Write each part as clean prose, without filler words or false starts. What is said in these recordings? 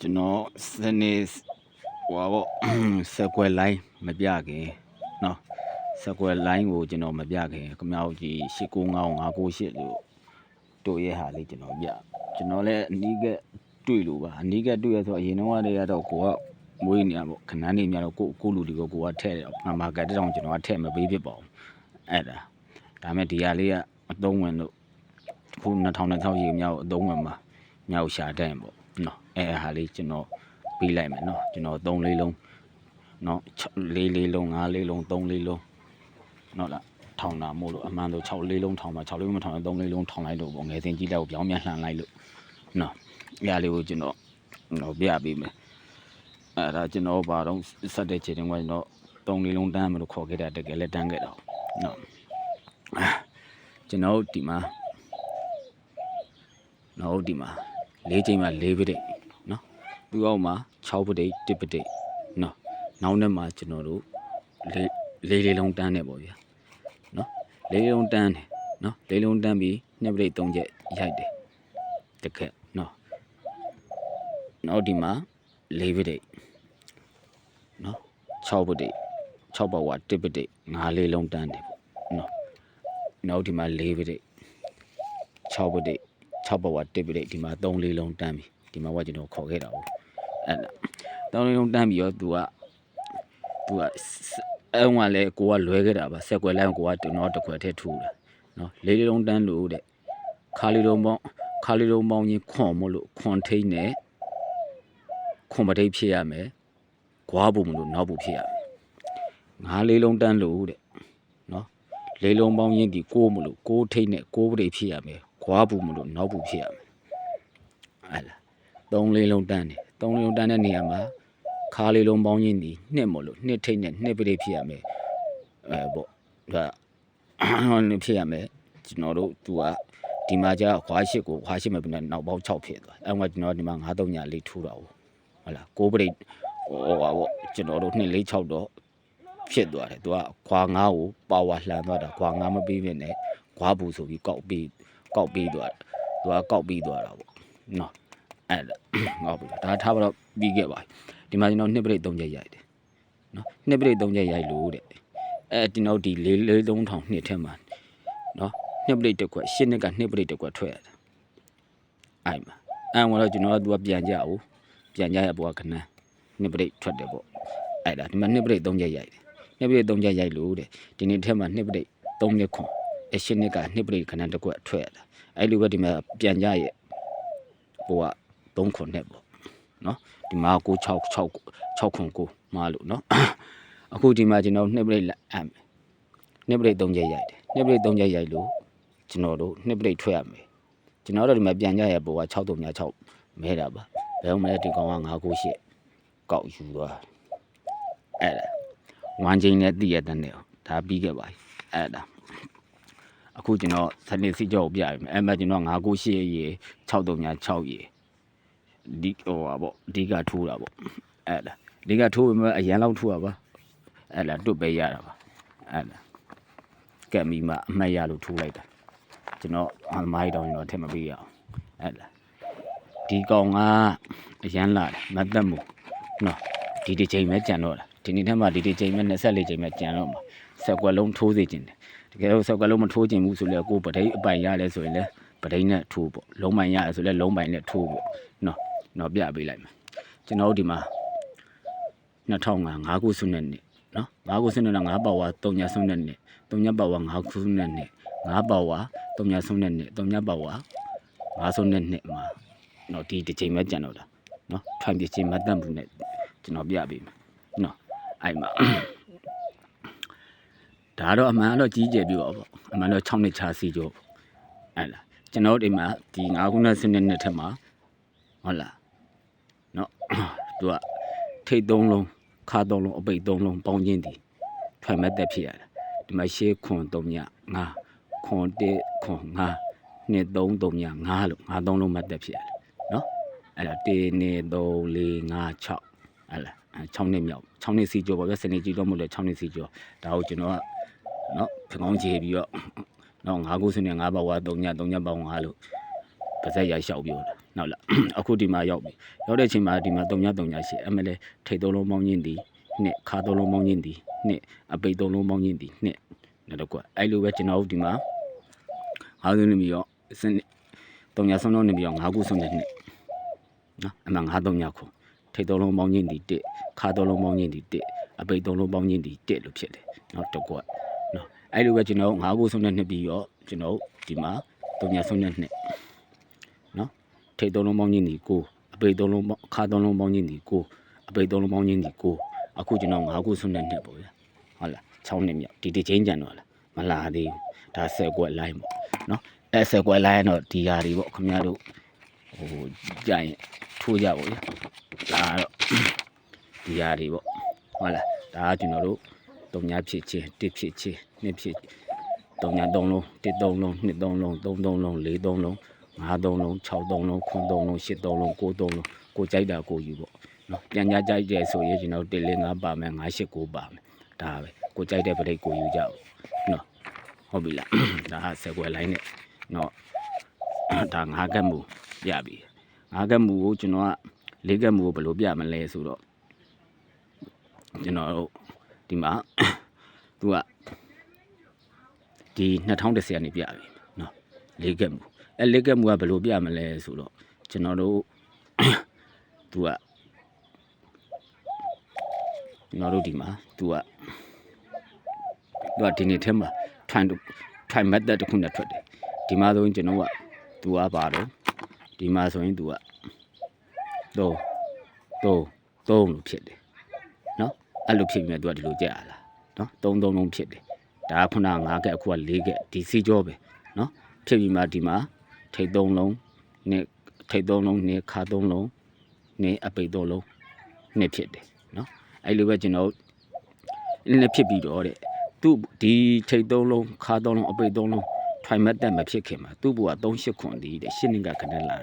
ကျွန်တော်စနေဟိုပေါ့ဆက်ကွယ်လိုင်းမပြခင်နော်ဆက်ကွယ်လိုင်းကိုကျွန်တော်မပြခင်ခမောက်ကြီး8959598လို့တို့ရဲ့ဟာလေးကျွန်တော်ပြကျွန်တော်လည်းအနီးကတွေ့လို့ပါအနီးကတွေ့ရဆိုအရင်တော့တည်းကတော့ကိုကမွေးနေရပေါ့ခဏနေများတော့ကိုလူတွေကိုကိုကထည့်တယ်မာကတ်တောင်ကျွန်တော်ကထည့်မပေးဖြစ်ပါဘူးအဲ့ဒါမဲ့ဒီဟာလေးကအသုံးဝင်လို့ခု2026ရေမြောက်အသုံးဝင်မှာမြောက်ရှာတဲ့ပေါ့နော်အဲ့ဟာလေးကျွန်တော်ပေးလိုက်မယ်နော်ကျွန်တော်3လေးလုံးနော်4လေးလုံး5လေးလုံး3လေးလုံးနော်လားထောင်တာမို့လို့အမှန်တော့6လေးလုံးထောင်ပါ6လေးလုံးမထောင်ရင်3လေးလုံးထောင်လိုက်လို့ပေါ့ငယ်စဉ်ကြီးလိုက်ကိုပြောင်းပြန်လှန်လိုက်လို့နော်အဲ့ဟာလေးကိုကျွန်တော်ပြပေးမယ်အဲ့ဒါကျွန်တော်ဘာတော့စက်တဲ့ချိန်တုန်းကကျွန်တော်3လေးလုံးတန်းမလို့ခေါ်ခဲ့တာတကယ်လည်းတန်းခဲ့တာနော်ကျွန်တော်ဒီမှာနော်ဒီမှာ4ချိန်မှာ4ပဋိနော်သူ့အောက်မှာ6ပဋိ1ပဋိနော်နောက်နဲ့မှာကျွန်တော်တို့လေးလုံးတန်းနေပေါ့ဗျာနော်လေးလုံးတန်းတယ်နော်လေးလုံးတန်းပြီး2ပဋိ3ချက်ရိုက်တယ်တကက်နော်နောက်ဒီမှာ4ပဋိနော်6ပဋိ6ပါဝါ1ပဋိ5လေးလုံးတန်းတယ်ပေါ့နော်နောက်ဒီမှာ4ပဋိ6ပဋိ6ပါဝါ1ပဋိဒီမှာ3လေးလုံးတန်းပြီဒီမှာကကျွန်တော်ခေါ်ခဲ့တာဟုတ်အဲ့ဒါ3လေးလုံးတန်းပြီးတော့သူကအဲ့ကလည်းကိုကလွဲခဲ့တာပါဆက်ကွယ်လိုင်းကိုကကျွန်တော်တစ်ခွက်ထဲထူတာနော်လေးလေးလုံးတန်းလို့တဲ့ခါလေးလုံးပေါင်းချင်းခွန်မို့လို့ခွန်ထိန်နဲ့ခွန်ပဋိဖြစ်ရမယ်ဂွားဘူးမလို့နောက်ဘူးဖြစ်ရမယ်5လေးလုံးတန်းလို့တဲ့နော်လေးလုံးပေါင်းချင်းဒီ6မလို့6ထိန်နဲ့6ပဋိဖြစ်ရမယ်ဂွားဘူးမလို့နောက်ဘူးဖြစ်ရမယ်အဲ့လား3လေးလုံးတန်းတယ်3လေးလုံးတန်းတဲ့နေရာမှာခါလေးလုံးပေါင်းချင်းဒီ2မလို့2ထိတ်နဲ့2ပရိဖြစ်ရမယ်ပေါ့ဒါဖြစ်ရမယ်ကျွန်တော်တို့သူကဒီမှာကြာခွား8ကိုခွား8မဲ့ပြီးနောက်ပေါင်း6ဖြစ်သွားအဲ့မှာကျွန်တော်ဒီမှာ9 3ညလေးထူတာဟုတ်လား6ပရိဟိုပါပေါ့ကျွန်တော်တို့2 4 6တော့ဖြစ်သွားတယ်သူကခွား9ကိုပါဝါလှန်သွားတာခွား9မပြီးမြင်နဲ့ခွားဘူးဆိုပြီးကောက်ပြီးသွားတယ်သူကကောက်ပြီးသွားတာပေါ့နော်အဲ့ဒါငေါ့ပြီဒါထားပါတော့ပြီးခဲ့ပါဒီမှာကျွန်တော်2ပရိတ်3ချက်ရိုက်တယ်နော်2ပရိတ်3ချက်ရိုက်လို့တဲ့ကျွန်တော်ဒီ43000နှစ်ထဲမှာနော်2ပရိတ်တစ်ခွက်8နှစ်က2ပရိတ်တစ်ခွက်ထွက်ရတယ်အဲ့မှာတော့ကျွန်တော်ကသူကပြန်ကြအောင်ပြန်ကြရပေါ်ကခဏ2ပရိတ်ထွက်တယ်ပေါ့အဲ့ဒါဒီမှာ2ပရိတ်3ချက်ရိုက်တယ်2ပရိတ်3ချက်ရိုက်လို့တဲ့ဒီနေ့ထဲမှာ2ပရိတ်3နှစ်ခွန်8နှစ်က2ပရိတ်ခဏတစ်ခွက်ထွက်ရတာအဲ့လိုပဲဒီမှာပြန်ကြရဲ့ဟိုက3ခွန်နဲ့ပေါ့နော်ဒီမှာ6ခွန်9မှာလို့နော်အခုဒီမှာကျွန်တော်2ပရိတ်2ပရိတ်3ချက်ရိုက်တယ်2ပရိတ်3ချက်ရိုက်လို့ကျွန်တော်တို့2ပရိတ်ထွက်ရမယ်ကျွန်တော်တို့ဒီမှာပြန်ကြရပေါ်က636မဲတာပါဘယ်ဟုတ်မလဲဒီကောင်က998ကောက်ယူသွားအဲ့ဒါဝမ်းချင်းနဲ့တည့်ရတဲ့နဲ့ဒါပြီးခဲ့ပါပြီအဲ့ဒါအခုကျွန်တော်စနေစီကြောက်ပြရမယ်အဲ့မှာကျွန်တော်998ရေ636ရေဒီဟိုပါပေါ့အဓိကထိုးတာပေါ့အဲ့ဒါအဓိကထိုးပေမဲ့အရန်လောက်ထိုးတာပါအဲ့ဒါတွတ်ပဲရတာပါအဲ့ဒါကက်မီမှာအမှတ်ရလို့ထိုးလိုက်တာကျွန်တော်အမိုင်းတောင်ကျွန်တော်ထည့်မပေးရအောင်အဲ့ဒါဒီကောင်ကအရန်လာတယ်မသက်မှုနော်ဒီတစ်ချိန်ပဲကြံတော့တာဒီနေ့ထက်မှဒီတစ်ချိန်ပဲ24ချိန်ပဲကြံတော့မှာဆက်ကွက်လုံးထိုးစေခြင်းတယ်တကယ်လို့ဆက်ကွက်လုံးမထိုးခြင်းဘူးဆိုလေကိုပဒိတ်အပိုင်ရလဲဆိုရင်လဲပဒိတ်နဲ့ထိုးပေါ့လုံးပိုင်ရဆိုလဲလုံးပိုင်နဲ့ထိုးပေါ့နော်ပြပေးလိုက်မယ်ကျွန်တော်ဒီမှာ2005 9ခုစုနဲ့နှစ်နော်9ခုစုနဲ့5ပါဝါ3ညစုနဲ့နှစ်3ညပါဝါ5ခုစုနဲ့နှစ်5ပါဝါ3ညစုနဲ့နှစ်3ညပါဝါ5စုနဲ့နှစ်မှာနော်ဒီတစ်ချိန်ပဲကြံတော့တာနော်ထွန်ပြချင်းမတတ်ဘူးနဲ့ကျွန်တော်ပြပေးမယ်နော်အဲ့မှာဒါတော့အမှန်တော့ကြီးကျယ်ပြပါပေါ့အမှန်တော့6နှစ်ချစီကြောအဲ့လားကျွန်တော်ဒီမှာဒီ9ခုနဲ့စုနဲ့နှစ်ထက်မှာဟုတ်လားနော်သူကထိတ်3လုံးခါ3လုံးအပိတ်3လုံးပေါင်းချင်းဒီထွက်မဲ့တက်ဖြစ်ရတာဒီမှာရှေးခွန်3ည5ခွန်1ခွန်5 2 3 3ည5လို့5 3လုံးမဲ့တက်ဖြစ်ရတယ်နော်အဲ့ဒါ1 2 3 4 5 6အဲ့လား6နှစ်မြောက်6နှစ်စီကျော်ပါပဲစနေကြီးတော့မဟုတ်လေ6နှစ်စီကျော်ဒါကိုကျွန်တော်ကနော်ဖကောင်းချေပြီးတော့နော်9ခုစနေ5ပါဝါ3ညပေါင်း5လို့ပါဇက်ရလျှောက်ပြောတာ နောက်လာအခုဒီမှာရောက်ပြီရောက်တဲ့အချိန်မှာဒီမှာ3ရှိအမလဲထိတ်သုံးလုံးပေါင်းချင်းဒီနှစ်ခါသုံးလုံးပေါင်းချင်းဒီနှစ်အပိတ်သုံးလုံးပေါင်းချင်းဒီနှစ်နောက်တော့ကွအဲ့လိုပဲကျွန်တော်တို့ဒီမှာ5စုနေပြီးတော့စနစ်3ဆုံးလုံးနေပြီးတော့5ခုဆုံးတဲ့နှစ်နော်အမှ5ခုထိတ်သုံးလုံးပေါင်းချင်းဒီ1ခါသုံးလုံးပေါင်းချင်းဒီ1အပိတ်သုံးလုံးပေါင်းချင်းဒီ1လို့ဖြစ်တယ်နော်တော့ကွနော်အဲ့လိုပဲကျွန်တော်5ခုဆုံးတဲ့နှစ်ပြီးတော့ကျွန်တော်ဒီမှာ3ဆုံးတဲ့နှစ်နော်ထိတ်သုံးလုံးပေါင်းချင်းဒီ9အပိတ်သုံးလုံးခါသုံးလုံးပေါင်းချင်းဒီ9အပိတ်သုံးလုံးပေါင်းချင်းဒီ9အခုကျွန်တော်5ခုဆုံးတဲ့နှစ်ပေါ့ဗျာဟုတ်လား6နှစ်မြောက်ဒီချင်းကြံတော့လားမလာသေးဘူးဒါ10ကွက်လိုင်းပေါ့နော်အဲ့10ကွက်လိုင်းတော့ဒီဟာတွေပေါ့ခင်ဗျားတို့ဟိုကြရင်ထိုးကြပေါ့ဗျာဒါတော့ဒီဟာတွေပေါ့ဟုတ်လားဒါကကျွန်တော်တို့3ဖြစ်ချင်း1ဖြစ်ချင်း2ဖြစ်3 3လုံး1 3လုံး2 3လုံး3 3လုံး4 3လုံး5 3လုံး6 3လုံး9 3လုံး8 3လုံး9 3လုံးကိုကြိုက်တာကိုယူပေါ့နော်ပြန်ကြကြိုက်တယ်ဆိုရင်ကျွန်တော်1 4 5ပါမယ်9 8 9ပါမယ်ဒါပဲကိုကြိုက်တဲ့ပရိတ်ကိုယူကြပေါ့နော်ဟုတ်ပြီလားဒါဟာ10ကွယ်လိုင်းနဲ့နော်ဒါ9ကက်မူပြပြီ9ကက်မူကိုကျွန်တော်က4ကက်မူကိုဘယ်လိုပြမလဲဆိုတော့ကျွန်တော်တို့ဒီမှာသူကဒီ2010ကနေပြပြီနော်4ကက်မူ4ကက်မူကဘယ်လိုပြမလဲဆိုတော့ကျွန်တော်တို့သူကကျွန်တော်တို့ဒီမှာသူကဒီနေ့ထဲမှာ try method တစ်ခုနဲ့ထွက်တယ်ဒီမှာဆိုရင်ကျွန်တော်ကသူကပါတော့ဒီမှာဆိုရင်သူက3လို့ဖြစ်တယ်နော်အဲ့လိုဖြစ်ပြီးမှသူကဒီလိုကြက်ရလားနော်3လုံးဖြစ်တယ်ဒါကခုန5ကက်အခုက4ကက်ဒီစီကြောပဲနော်ဖြစ်ပြီးမှဒီမှာထိတ်3လုံးနဲ့ထိတ်3လုံးနဲ့ခါ3လုံးနဲ့အပိတ်3လုံးနဲ့ဖြစ်တယ်နော်အဲ့လိုပဲကျွန်တော်နဲ့ဖြစ်ပြီးတော့တဲ့သူဒီထိတ်3လုံးခါ3လုံးအပိတ်3လုံးထိုင်မတ်တက်မဖြစ်ခင်မှာသူ့ဘုရား38ခွန်ဒီတဲ့ရှင်းနေကခဏလာ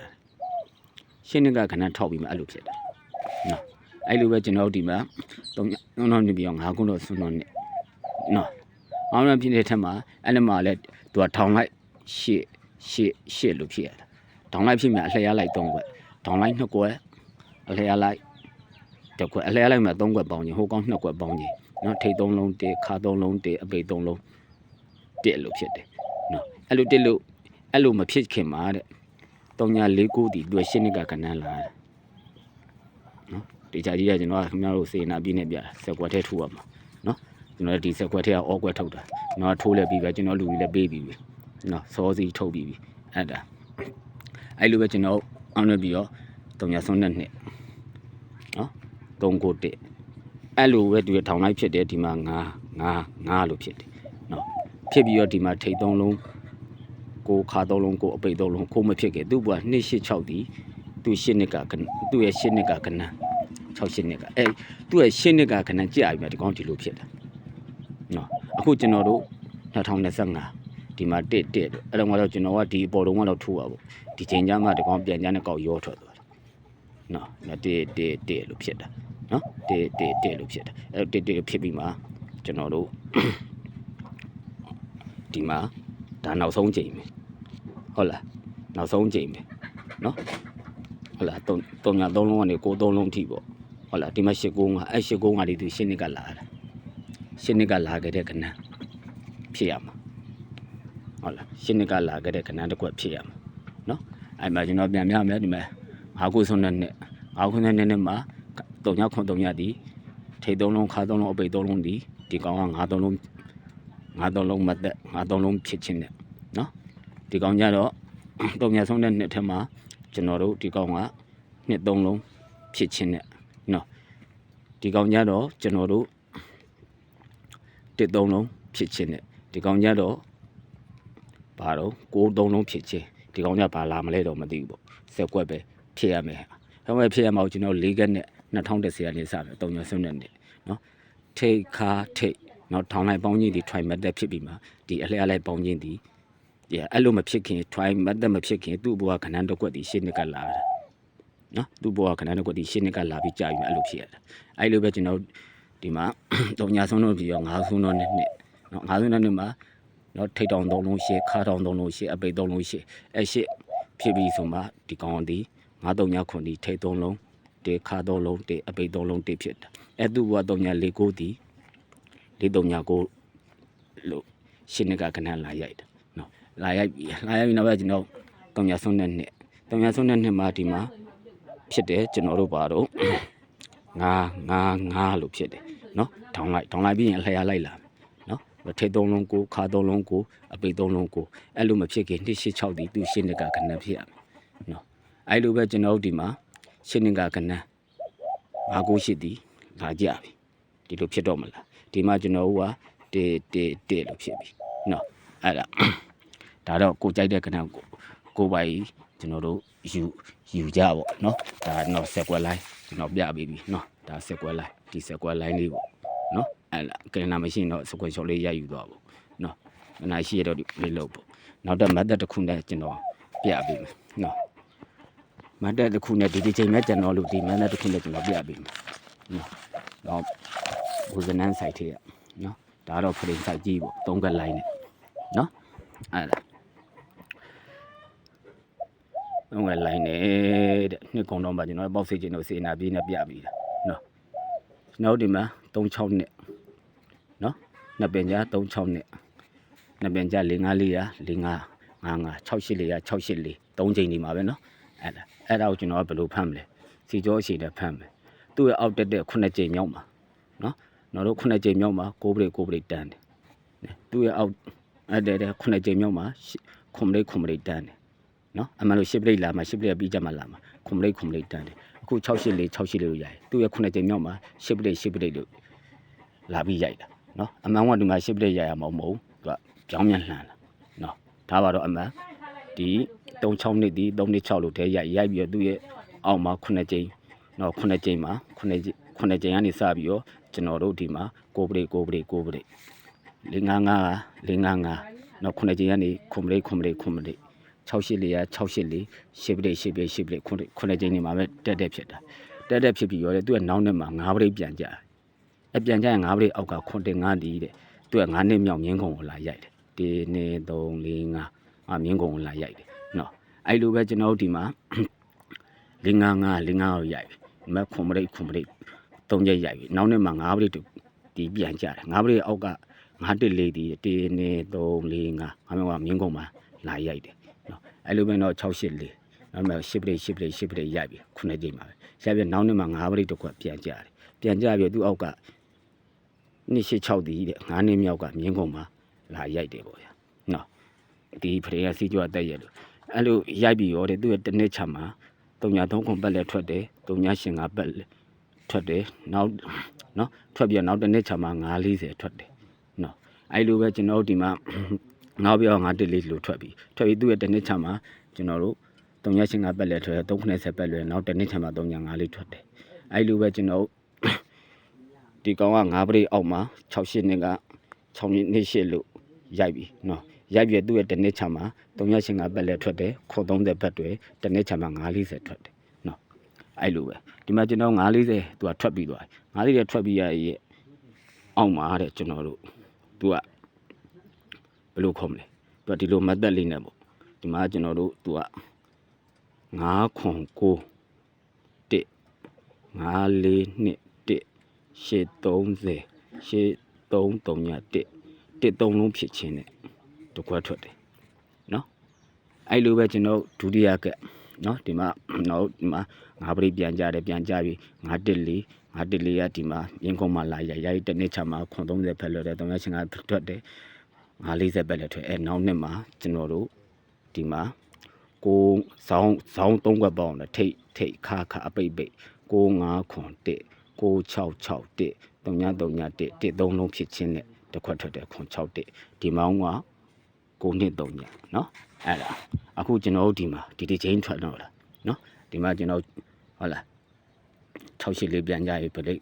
ရှင်းနေကခဏထောက်ပြီးမှအဲ့လိုဖြစ်တယ်နော်အဲ့လိုပဲကျွန်တော်ဒီမှာ3လုံးနေပြီးတော့5ခုတော့ဆွန်းတော့နဲ့နော်အောင်ရပြင်းတဲ့ထက်မှာအဲ့ဒီမှာလဲသူကထောင်လိုက်ရှစ်လို့ဖြစ်ရတာထောင်လိုက်ဖြစ်မြအလှည့်ရလိုက်3ခွက်ထောင်လိုက်2ခွက်အလှည့်ရလိုက်1ခွက်အလှည့်ရလိုက်မှာ3ခွက်ပေါင်းခြင်းဟိုကောင်း2ခွက်ပေါင်းခြင်းနော်ထိတ်3လုံး1ခါ3လုံး1အပိတ်3လုံး1လို့ဖြစ်တယ်နော်အဲ့လိုမဖြစ်ခင်မှာတဲ့349ဒီတွေ့ရှင်းနေကခဏလာနော်ဒီကြကြီးကကျွန်တော်ကခင်ဗျားတို့စေနာပြည့်နေပြ10ခွက်ထဲထိုးရမှာနော်ကျွန်တော်ဒီ10ခွက်ထဲကအော်ခွက်ထုတ်တာကျွန်တော်ထိုးလဲပြီးပဲကျွန်တော်လူကြီးလည်းပေးပြီးပြီနော်စောစီထုတ်ပြီးပြီအဲ့ဒါအဲ့လိုပဲကျွန်တော်အောင်ရပြီးတော့332နော်391အဲ့လိုပဲသူရထောင်လိုက်ဖြစ်တယ်ဒီမှာ9လို့ဖြစ်တယ်နော်ဖြစ်ပြီးတော့ဒီမှာထိတ်3လုံးကိုခါ3လုံးကိုအပိတ်3လုံးကိုမဖြစ်ခဲ့သူ့ဘွား286ဒီသူ8နှစ်ကသူ့ရဲ့8နှစ်ကကနန်း68နှစ်ကအဲ့သူ့ရဲ့8နှစ်ကကနန်းကြာပြီဒီကောင်ဒီလိုဖြစ်တာနော်အခုကျွန်တော်တို့2025ဒီမှာ1အဲ့တော့ကတော့ကျွန်တော်ကဒီအပေါ်တုံးကတော့ထိုးပါပေါ့ဒီချိန်ကျမှဒီကောင်ပြန်ကြတဲ့ကောက်ရောထွက်သွားတယ်နော်1လို့ဖြစ်တာနော်1လို့ဖြစ်တာအဲ့1ဖြစ်ပြီးမှကျွန်တော်တို့ဒီမှာဒါနောက်ဆုံးချိန်ပဲဟုတ်လားနောက်ဆုံးချိန်ပဲနော်ဟုတ်လား3လုံးကနေ9 3လုံးထိပေါ့ဟုတ်လားဒီမှာ895အဲ့895ဒီသူ8နှစ်ကလာတာ8နှစ်ကလာခဲ့တဲ့ကဏ္ဍဖြစ်ရမှာဟုတ်လား8နှစ်ကလာခဲ့တဲ့ကဏ္ဍတစ်ခွက်ဖြစ်ရမှာနော်အဲ့မှာကျွန်တော်ပြန်ပြမယ်ဒီမှာ5ခုဆုံးတဲ့နှစ်5ခုနဲ့မှာ3ဒီထိတ်3လုံးခါ3လုံးအပိတ်3လုံးဒီကောင်က5 3လုံးမတ်သက်5 3လုံးဖြစ်ချင်းတဲ့နော်ဒီကောင်ကြတော့3ဆုံးတဲ့နှစ်ထဲမှာကျွန်တော်တို့ဒီကောင်က2 3လုံးဖြစ်ချင်းတဲ့နော်ဒီကောင်ကြတော့ကျွန်တော်တို့1 3လုံးဖြစ်ချင်းတဲ့ဒီကောင်ကြတော့ဘာတော့9 3လုံးဖြစ်ချင်းဒီကောင်ကြဘာလာမလဲတော့မသိဘူးပေါ့10ကွက်ပဲဖြစ်ရမယ်ဟောမဲ့ဖြစ်ရမှာကျွန်တော်4ကက်နဲ့2010ကနေစတယ်3ဆုံးတဲ့နှစ်နော်ထိတ်ခါထိတ်နော်ထောင်လိုက်ပေါင်းချင်းဒီ try method ဖြစ်ပြီးမှဒီအလှည့်လိုက်ပေါင်းချင်းဒီအဲ့လိုမဖြစ်ခင် try method မဖြစ်ခင်သူ့ဘဝခဏတစ်ခွက်ဒီရှင်းနှစ်ကလာတာနော်သူ့ဘဝခဏတစ်ခွက်ဒီရှင်းနှစ်ကလာပြီးကြာပြီးမှအဲ့လိုဖြစ်ရတာအဲ့လိုပဲကျွန်တော်ဒီမှာ3ဆုံးတော့ပြီးတော့5ဆုံးတော့နှစ်နော်5ဆုံးတော့နှစ်မှာနော်ထိတ်တောင်3လုံးရှေ့ခါတောင်3လုံးရှေ့အပိတ်3လုံးရှေ့အဲ့ရှေ့ဖြစ်ပြီးဆိုမှဒီကောင်ဒီ 9 3 9ဒီထိတ်3လုံးတေခါ3လုံးတေအပိတ်3လုံးတေဖြစ်တာအဲ့သူ့ဘဝ3 4 9ဒီ4 3 9လို့ရှင်းနေကခဏလာရိုက်တာနော်လာရိုက်ပြီးနောက်ပဲကျွန်တော်3 3 2နှစ်3 3 2နှစ်မှာဒီမှာဖြစ်တယ်ကျွန်တော်တို့ပါတော့ငါလို့ဖြစ်တယ်နော်ထောင်လိုက်ပြီးရင်အလျာလိုက်လာနော်ထိတ်3လုံး9ခါ3လုံး9အပိတ်3လုံး9အဲ့လိုမဖြစ်ခင်286ဒီသူရှင်းနေကခဏဖြစ်ရမယ်နော်အဲ့လိုပဲကျွန်တော်တို့ဒီမှာရှင်းနေကခဏ598ဒီလာကြပြီဒီလိုဖြစ်တော့မလားဒီမှာကျွန်တော်တို့က1လို့ဖြစ်ပြီနော်အဲ့ဒါဒါတော့ကိုကြိုက်တဲ့ခဏကိုပိုင်ကျွန်တော်တို့ယူကြပေါ့နော်ဒါတော့ဆက်ကွက်လိုက်ကျွန်တော်ပြပေးပြီနော်ဒါဆက်ကွက်လိုက်ဒီဆက်ကွက်လိုက်လေးပေါ့နော်အဲ့ဒါကရင်နာမရှိရင်တော့ဆက်ကွက်ချော်လေးရိုက်ယူသွားပေါ့နော်မနာရှိရတော့လေးလုပ်ပေါ့နောက်တော့မတ်တက်တစ်ခုနဲ့ကျွန်တော်ပြပေးမယ်နော်မတ်တက်တစ်ခုနဲ့ဒီချိန်မဲ့ကျွန်တော်လို့ဒီမတ်တက်တစ်ခုနဲ့ကျွန်တော်ပြပေးမယ်နော်တော့ဘူဇနန်းဆိုင်ထေးရနော်ဒါတော့ဖရင်ဆိုင်ကြီးပေါ့3ကလိုင်းနဲ့နော်အဲ့ဒါတော့ငါလိုင်းနေတဲ့နှစ်ကုံတော့မှကျွန်တော်ပေါက်စိတ်ချင်းတို့စေနာပြေးနဲ့ပြပြီးတာနော်နောက်ဒီမှာ36နှစ်နော်နှစ်ပင်ကြား36နှစ်နှစ်ပင်ကြား554ရ5555 684ရ684 3ချိန်ဒီမှာပဲနော်အဲ့ဒါကိုကျွန်တော်ကဘယ်လိုဖမ်းမလဲစီကြောအရှိနဲ့ဖမ်းမယ်သူ့ရဲ့အောက်တက်တဲ့9ချိန်မြောက်မှာနော်ကျွန်တော်တို့9ချိန်မြောက်မှာ6ပရိတ်တန်းတယ်သူ့ရဲ့အောက်အဲ့တဲ့9ချိန်မြောက်မှာ9ပရိတ်တန်းတယ်နော်အမှန်လို့10ပရိတ်လာမှာ10ပရိတ်ပြီးကြမှာလာမှာ9ပရိတ်တန်းတယ်အခု684လို့ရတယ်သူ့ရဲ့9ချိန်မြောက်မှာ10ပရိတ်လို့လာပြီးရိုက်တာနော်အမှန်ကဒီမှာ10ပရိတ်ရရမှာမဟုတ်ဘူးသူကကြောင်းမြန်လှန်လာနော်ဒါပါတော့အမှန်ဒီ36နှစ်ဒီ36လို့ထဲရိုက်ပြီးတော့သူ့ရဲ့အောက်မှာ9ချိန်နော်9ချိန်မှာ9ချိန်ကနေစပြီးတော့ကျွန်တော်တို့ဒီမှာ6ပရိတ်555နော်9ချိန်ကနေ9ပရိတ်684ရ684 10ပရိတ်10ပရိတ်10ပရိတ်9ချိန်နေမှာပဲတက်ဖြစ်တာတက်ဖြစ်ပြီးရောလေသူကနောက်နှစ်မှာ9ပရိတ်ပြန်ကြပြန်ကြရင်9ပရိတ်အောက်က9တင်9ဒီတဲ့သူက9နှစ်မြောက်မြင်းကုံကိုလာရိုက်တယ်1 2 3 4 5မြင်းကုံကိုလာရိုက်တယ်နော်အဲ့လိုပဲကျွန်တော်တို့ဒီမှာ555ကိုရိုက်ပြီမ9ပရိတ်3ချက်ရိုက်ပြီနောက်နှစ်မှာ9ပရိတ်ဒီပြန်ကြတယ်9ပရိတ်အောက်က914ဒီ1 2 3 4 5မြောက်ကမြင်းကုံမှာလာရိုက်တယ်နော်အဲ့လိုပဲတော့684နောက်မှ10ပရိတ်ရိုက်ပြီ9ချိန်မှာပဲရိုက်ပြီးနောက်နှစ်မှာ9ပရိတ်တစ်ခွက်ပြန်ကြတယ်ပြန်ကြပြီးသူ့အောက်က286ဒီတဲ့9နှစ်မြောက်ကမြင်းကုံမှာလာရိုက်တယ်ပေါ့ဗျာနော်ဒီဖရေကစီကြွတက်ရက်လို့အဲ့လိုရိုက်ပြီးရောတဲ့သူ့ရဲ့တစ်နှစ်ချမှာ303ခွန်ပတ်လဲထွက်တယ်385ပတ်လဲထွက်တယ်နောက်နော်ထွက်ပြီးနောက်တစ်နှစ်ချမှာ940ထွက်တယ်နော်အဲ့လိုပဲကျွန်တော်တို့ဒီမှာနောက်ပြော914လို့ထွက်ပြီးသူ့ရဲ့တစ်နှစ်ချမှာကျွန်တော်တို့385ပတ်လဲထွက်တယ်390ပတ်လဲနောက်တစ်နှစ်ချမှာ354ထွက်တယ်အဲ့လိုပဲကျွန်တော်တို့ဒီကောင်က9ပရိတ်အောက်မှာ68နှစ်က6နှစ်8လို့ရိုက်ပြီနော်ရိုက်ပြီးသူ့ရဲ့တစ်နှစ်ချမှာ385ပတ်လဲထွက်တယ်ခေါ်30ပတ်တွေတစ်နှစ်ချမှာ940ထွက်တယ်နော်အဲ့လိုပဲဒီမှာကျွန်တော်940သူကထွက်ပြီးသွားတယ်940ထွက်ပြီးရရဲ့အောက်မှာတဲ့ကျွန်တော်တို့သူကဘယ်လိုခေါ်မလဲသူကဒီလိုမတ်သက်လေးနဲ့ပေါ့ဒီမှာကျွန်တော်တို့သူက9ခွန်9 1 5 4 2 830 8331 1 3လုံးဖြစ်ချင်းနဲ့တကွက်ထွက်တယ်နော်အဲ့လိုပဲကျွန်တော်ဒုတိယကနော်ဒီမှာနောက်ဒီမှာ9ပရိတ်ပြန်ကြပြီ914ကဒီမှာရင်းကုန်းမှာလာရိုက်တစ်နှစ်ချမှာ930ဖက်လွတ်တယ်385ထွက်တယ်940ပဲလက်ထွက်နောက်နှစ်မှာကျွန်တော်တို့ဒီမှာကိုဇောင်း3ခွက်ပေါင်းတယ်ထိတ်ခါအပိတ်95ခွန်1 9661 331 1 3လုံးဖြစ်ချင်းနဲ့တစ်ခွက်ထွက်တယ်ခွန်61ဒီမောင်းက9နှစ်3ညနော်အဲ့ဒါအခုကျွန်တော်တို့ဒီမှာဒီချိန်ထွက်တော့လားနော်ဒီမှာကျွန်တော်ဟုတ်လား684ပြန်ကြပြီပရိတ်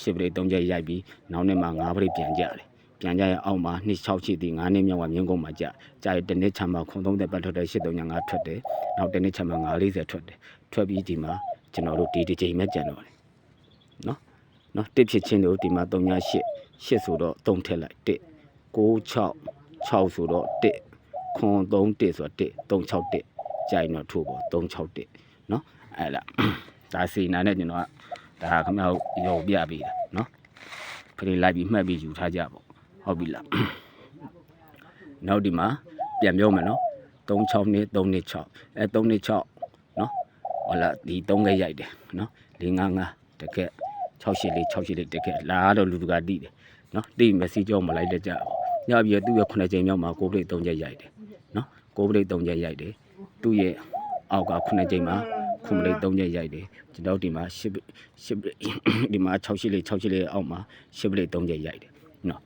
10ပရိတ်3ချက်ရိုက်ပြီးနောက်နေ့မှာ9ပရိတ်ပြန်ကြတယ်ပြန်ကြရအောင်မှာ268ဒီ9နှစ်မြောက်ကမြင်းကုန်းမှာကြာရတစ်နှစ်ချမ်းမှာ930ပတ်ထွက်တယ်835ထွက်တယ်နောက်တစ်နှစ်ချမ်းမှာ940ထွက်တယ်ထွက်ပြီးဒီမှာကျွန်တော်တို့ဒီချိန်မဲ့ကြံတော့တယ်နော်တစ်ဖြစ်ချင်းတို့ဒီမှာ388ဆိုတော့3ထည့်လိုက်1 96ဆိုတော့1ခွန်31ဆိုတော့1 361ကြာရင်တော့ထို့ပေါ့361နော် အဲ့လားဒါစီနာနဲ့ကျွန်တော်ကဒါခင်ဗျားရောပြပေးတာနော်ဖရီလိုက်ပြီးမှတ်ပြီးယူထားကြပေါ့ဟုတ်ပြီလားနောက်ဒီမှာပြန်ပြောမယ်နော်36နှစ်3နှစ်6အဲ3နှစ်6နော်ဟောလာဒီ3ခဲရိုက်တယ်နော်455တကက်684တကက်လာတော့လူတကာတိတယ်နော်တိမက်ဆီကြောမလိုက်လက်ကြညပြီးသူ့ရဲ့9ချိန်မြောက်မှာကိုပရိတ်3ချက်ရိုက်တယ်နော်ကိုပရိတ်3ချက်ရိုက်တယ်သူ့ရဲ့အောက်က9ချိန်မှာခုပရိတ်3ချက်ရိုက်တယ်ကျွန်တော်ဒီမှာ10ဒီမှာ684အောက်မှာ10ပရိတ်3ချက်ရိုက်တယ်နော်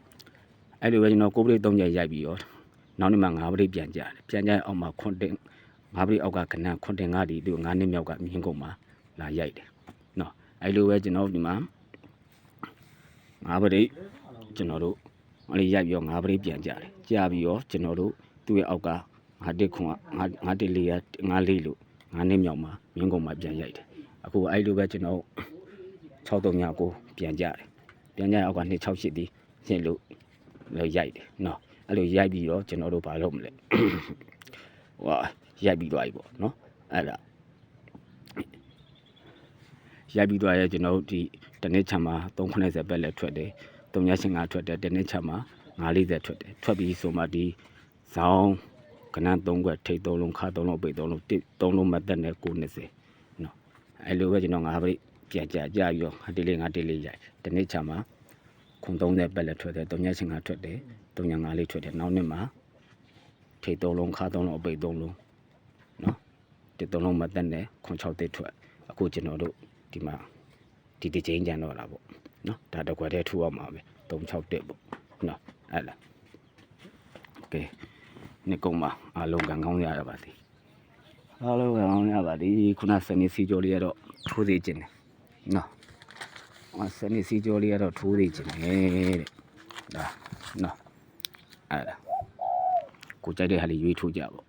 အဲ့လိုပဲကျွန်တော်ကိုပရိတ်3ချက်ရိုက်ပြီးရောနောက်နေ့မှာ9ပရိတ်ပြန်ကြတယ်ပြန်ကြရင်အောက်မှာ9ပရိတ်အောက်ကကနန်း9ဒီသူ9နှစ်မြောက်ကမြင်းကုန်မှာလာရိုက်တယ်နော်အဲ့လိုပဲကျွန်တော်ဒီမှာ9ပရိတ်ကျွန်တော်တို့အဲ့ဒီရိုက်ပြီးတော့9ပရိတ်ပြန်ကြတယ်ကြာပြီးတော့ကျွန်တော်တို့သူ့ရဲ့အောက်က9ခွန်9 4 5လို့9နှစ်မြောက်မှာမြင်းကုန်မှာပြန်ရိုက်တယ်အခုအဲ့လိုပဲကျွန်တော်6359ပြန်ကြတယ်ပြန်ကြရင်အောက်က268ဒီရှင်းလို့ရိုက်တယ်နော်အဲ့လိုရိုက်ပြီးတော့ကျွန်တော်တို့ဘာလုပ်မလဲဟိုရိုက်ပြီးသွားပြီပေါ့နော်အဲ့ဒါရိုက်ပြီးသွားရဲကျွန်တော်တို့ဒီတနစ်ချမ်းမှာ390ပဲလက်ထွက်တယ်385ထွက်တယ်တနစ်ချမ်းမှာ940ထွက်တယ်ထွက်ပြီးဆိုမှဒီဇောင်းကနန်း3ခွက်ထိတ်3လုံးခါ3လုံးပိတ်3လုံး3လုံးမတက်နဲ့990နော်အဲ့လိုပဲကျွန်တော်9ပိတ်ပြန်ကြပြီးတော့145ရိုက်တနစ်ချမ်းမှာခု30ပဲလက်ထွက်တယ်385ထွက်တယ်354ထွက်တယ်နောက်နှစ်မှာထိတ်3လုံးခါ3လုံးပိတ်3လုံးနော်3လုံးမတက်နဲ့6ထွက်အခုကျွန်တော်တို့ဒီမှာဒီတစ်ချိန်ကြံတော့လာပေါ့နော်ဒါတစ်ခွက်တည်းထူအောင်ပါပဲ361ပေါ့နော်အဲ့လားကဲနှစ်ကုန်းမှာအားလုံးကံကောင်းရပါသည်အားလုံးကံကောင်းရပါသည်ခုနစနေစီကြောလေးကတော့ထိုးသေးခြင်းတယ်နော်စနေစီကြောလေးကတော့ထိုးသေးခြင်းတယ်တဲ့ဒါနော်အဲ့လားကိုကြိုက်တဲ့ဟာလေးရွေးထိုးကြပေါ့